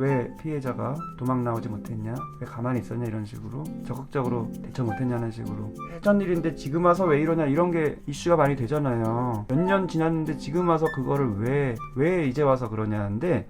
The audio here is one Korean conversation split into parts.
왜 피해자가 도망 나오지 못했냐, 왜 가만히 있었냐, 이런 식으로 적극적으로 대처 못했냐는 식으로. 예전 일인데 지금 와서 왜 이러냐, 이런 게 이슈가 많이 되잖아요. 몇 년 지났는데 지금 와서 그거를 왜 이제 와서 그러냐는데,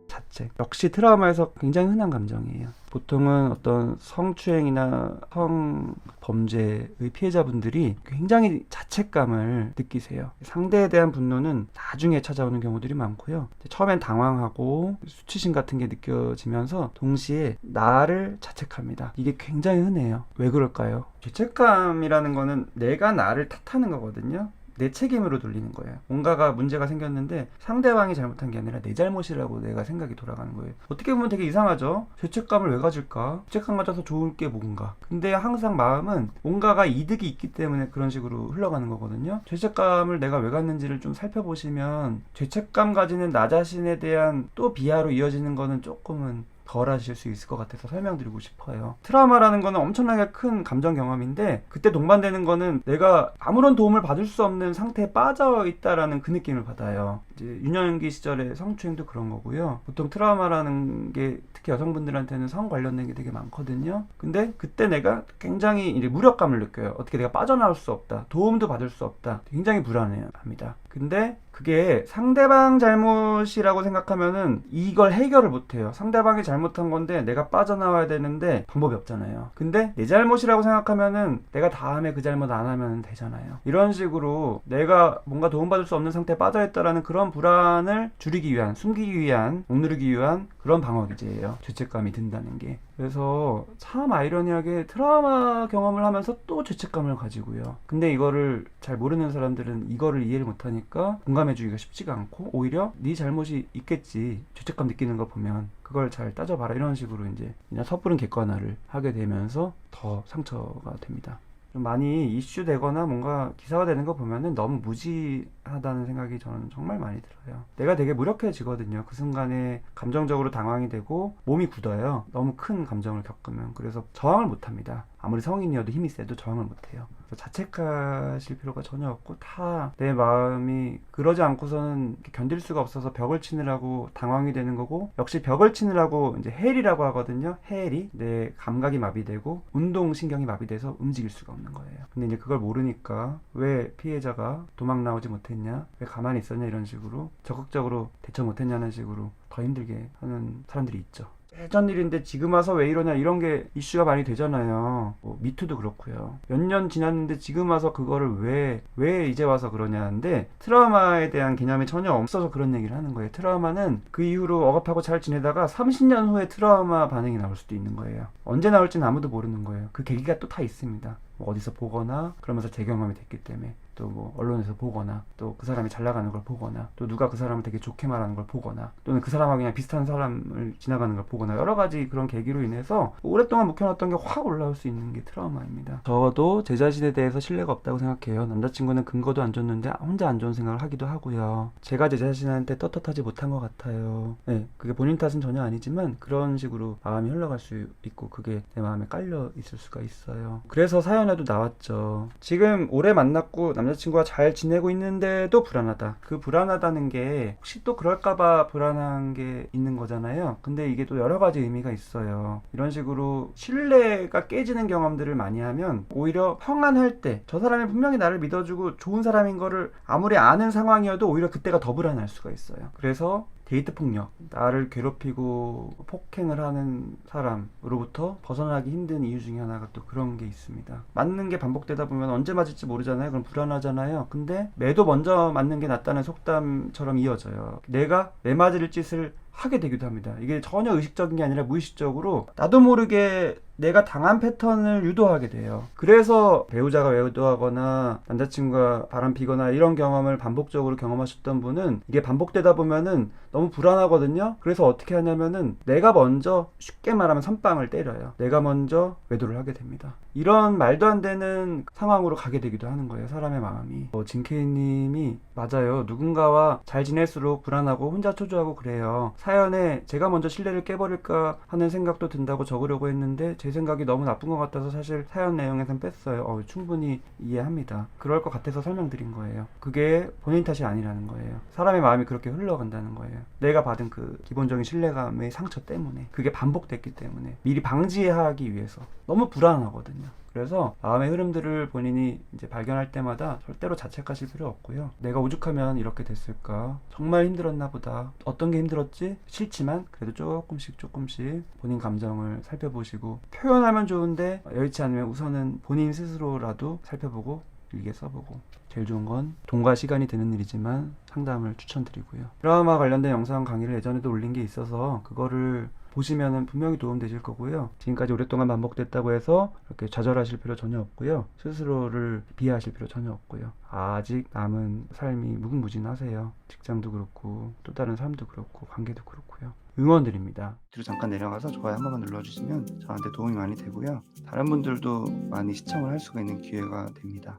자책 역시 트라우마에서 굉장히 흔한 감정이에요. 보통은 어떤 성추행이나 성범죄의 피해자분들이 굉장히 자책감을 느끼세요. 상대에 대한 분노는 나중에 찾아오는 경우들이 많고요. 처음엔 당황하고 수치심 같은 게 느껴지면서 동시에 나를 자책합니다. 이게 굉장히 흔해요. 왜 그럴까요? 죄책감이라는 거는 내가 나를 탓하는 거거든요. 내 책임으로 돌리는 거예요. 뭔가가 문제가 생겼는데 상대방이 잘못한 게 아니라 내 잘못이라고 내가 생각이 돌아가는 거예요. 어떻게 보면 되게 이상하죠? 죄책감을 왜 가질까? 죄책감 가져서 좋을 게 뭔가. 근데 항상 마음은 뭔가가 이득이 있기 때문에 그런 식으로 흘러가는 거거든요. 죄책감을 내가 왜 갖는지를 좀 살펴보시면 죄책감 가지는 나 자신에 대한 또 비하로 이어지는 거는 조금은 덜 하실 수 있을 것 같아서 설명드리고 싶어요. 트라우마라는 거는 엄청나게 큰 감정 경험인데, 그때 동반되는 거는 내가 아무런 도움을 받을 수 없는 상태에 빠져 있다라는 그 느낌을 받아요. 이제 유년기 시절의 성추행도 그런 거고요. 보통 트라우마라는 게 특히 여성분들한테는 성 관련된 게 되게 많거든요. 근데 그때 내가 굉장히 이제 무력감을 느껴요. 어떻게 내가 빠져나올 수 없다, 도움도 받을 수 없다, 굉장히 불안해합니다. 근데 그게 상대방 잘못이라고 생각하면은 이걸 해결을 못해요. 상대방이 잘못한 건데 내가 빠져나와야 되는데 방법이 없잖아요. 근데 내 잘못이라고 생각하면은 내가 다음에 그 잘못 안 하면 되잖아요. 이런 식으로 내가 뭔가 도움받을 수 없는 상태에 빠져있다라는 그런 불안을 줄이기 위한, 숨기기 위한, 억누르기 위한 그런 방어 기제예요. 죄책감이 든다는 게. 그래서 참 아이러니하게 트라우마 경험을 하면서 또 죄책감을 가지고요. 근데 이거를 잘 모르는 사람들은 이거를 이해를 못하니까 공감해주기가 쉽지가 않고, 오히려 네 잘못이 있겠지, 죄책감 느끼는 거 보면 그걸 잘 따져봐라, 이런 식으로 이제 그냥 섣부른 객관화를 하게 되면서 더 상처가 됩니다. 좀 많이 이슈되거나 뭔가 기사가 되는 거 보면은 너무 무지하다는 생각이 저는 정말 많이 들어요. 내가 되게 무력해지거든요. 그 순간에 감정적으로 당황이 되고 몸이 굳어요. 너무 큰 감정을 겪으면. 그래서 저항을 못합니다. 아무리 성인이어도 힘이 세도 저항을 못해요. 자책하실 필요가 전혀 없고, 다 내 마음이 그러지 않고서는 견딜 수가 없어서 벽을 치느라고 당황이 되는 거고, 역시 벽을 치느라고 이제 해일이라고 하거든요. 해일이 내 감각이 마비되고 운동신경이 마비돼서 움직일 수가 없는 거예요. 근데 이제 그걸 모르니까 왜 피해자가 도망 나오지 못했냐, 왜 가만히 있었냐, 이런 식으로 적극적으로 대처 못했냐는 식으로 더 힘들게 하는 사람들이 있죠. 예전 일인데 지금 와서 왜 이러냐, 이런 게 이슈가 많이 되잖아요. 미투도 그렇고요. 몇 년 지났는데 지금 와서 그거를 왜 이제 와서 그러냐는데, 트라우마에 대한 개념이 전혀 없어서 그런 얘기를 하는 거예요. 트라우마는 그 이후로 억압하고 잘 지내다가 30년 후에 트라우마 반응이 나올 수도 있는 거예요. 언제 나올지는 아무도 모르는 거예요. 그 계기가 또 다 있습니다. 어디서 보거나, 그러면서 재경험이 됐기 때문에, 또 뭐 언론에서 보거나, 또 그 사람이 잘 나가는 걸 보거나, 또 누가 그 사람을 되게 좋게 말하는 걸 보거나, 또는 그 사람하고 그냥 비슷한 사람을 지나가는 걸 보거나, 여러 가지 그런 계기로 인해서 오랫동안 묵혀놨던 게 확 올라올 수 있는 게 트라우마입니다. 저도 제 자신에 대해서 신뢰가 없다고 생각해요. 남자친구는 근거도 안 줬는데 혼자 안 좋은 생각을 하기도 하고요. 제가 제 자신한테 떳떳하지 못한 것 같아요. 네, 그게 본인 탓은 전혀 아니지만 그런 식으로 마음이 흘러갈 수 있고, 그게 내 마음에 깔려 있을 수가 있어요. 그래서 사연에도 나왔죠. 지금 오래 만났고 남자친구가 잘 지내고 있는데도 불안하다. 그 불안하다는 게 혹시 또 그럴까봐 불안한 게 있는 거잖아요. 근데 이게 또 여러 가지 의미가 있어요. 이런 식으로 신뢰가 깨지는 경험들을 많이 하면 오히려 평안할 때 저 사람이 분명히 나를 믿어주고 좋은 사람인 거를 아무리 아는 상황이어도 오히려 그때가 더 불안할 수가 있어요. 그래서 데이트 폭력, 나를 괴롭히고 폭행을 하는 사람으로부터 벗어나기 힘든 이유 중에 하나가 또 그런 게 있습니다. 맞는 게 반복되다 보면 언제 맞을지 모르잖아요. 그럼 불안하잖아요. 근데 매도 먼저 맞는 게 낫다는 속담처럼 이어져요. 내가 내 맞을 짓을 하게 되기도 합니다. 이게 전혀 의식적인 게 아니라 무의식적으로 나도 모르게 내가 당한 패턴을 유도하게 돼요. 그래서 배우자가 외도하거나 남자친구가 바람피거나 이런 경험을 반복적으로 경험하셨던 분은 이게 반복되다 보면은 너무 불안하거든요. 그래서 어떻게 하냐면은 내가 먼저, 쉽게 말하면 선빵을 때려요. 내가 먼저 외도를 하게 됩니다. 이런 말도 안 되는 상황으로 가게 되기도 하는 거예요. 사람의 마음이. 진케이님이 맞아요. 누군가와 잘 지낼수록 불안하고 혼자 초조하고 그래요. 사연에 제가 먼저 신뢰를 깨버릴까 하는 생각도 든다고 적으려고 했는데 제 제 생각이 너무 나쁜 것 같아서 사실 사연 내용에선 뺐어요. 충분히 이해합니다. 그럴 것 같아서 설명드린 거예요. 그게 본인 탓이 아니라는 거예요. 사람의 마음이 그렇게 흘러간다는 거예요. 내가 받은 그 기본적인 신뢰감의 상처 때문에, 그게 반복됐기 때문에, 미리 방지하기 위해서 너무 불안하거든요. 그래서 마음의 흐름들을 본인이 이제 발견할 때마다 절대로 자책하실 필요 없고요. 내가 오죽하면 이렇게 됐을까? 정말 힘들었나 보다. 어떤 게 힘들었지? 싫지만 그래도 조금씩 본인 감정을 살펴보시고, 표현하면 좋은데 여의치 않으면 우선은 본인 스스로라도 살펴보고 일기에 써보고, 제일 좋은 건 돈과 시간이 드는 일이지만 상담을 추천드리고요. 드라마 관련된 영상 강의를 예전에도 올린 게 있어서 그거를 보시면은 분명히 도움되실 거고요. 지금까지 오랫동안 반복됐다고 해서 이렇게 좌절하실 필요 전혀 없고요. 스스로를 비하하실 필요 전혀 없고요. 아직 남은 삶이 무궁무진하세요. 직장도 그렇고 또 다른 삶도 그렇고 관계도 그렇고요. 응원드립니다. 뒤로 잠깐 내려가서 좋아요 한 번만 눌러주시면 저한테 도움이 많이 되고요. 다른 분들도 많이 시청을 할 수가 있는 기회가 됩니다.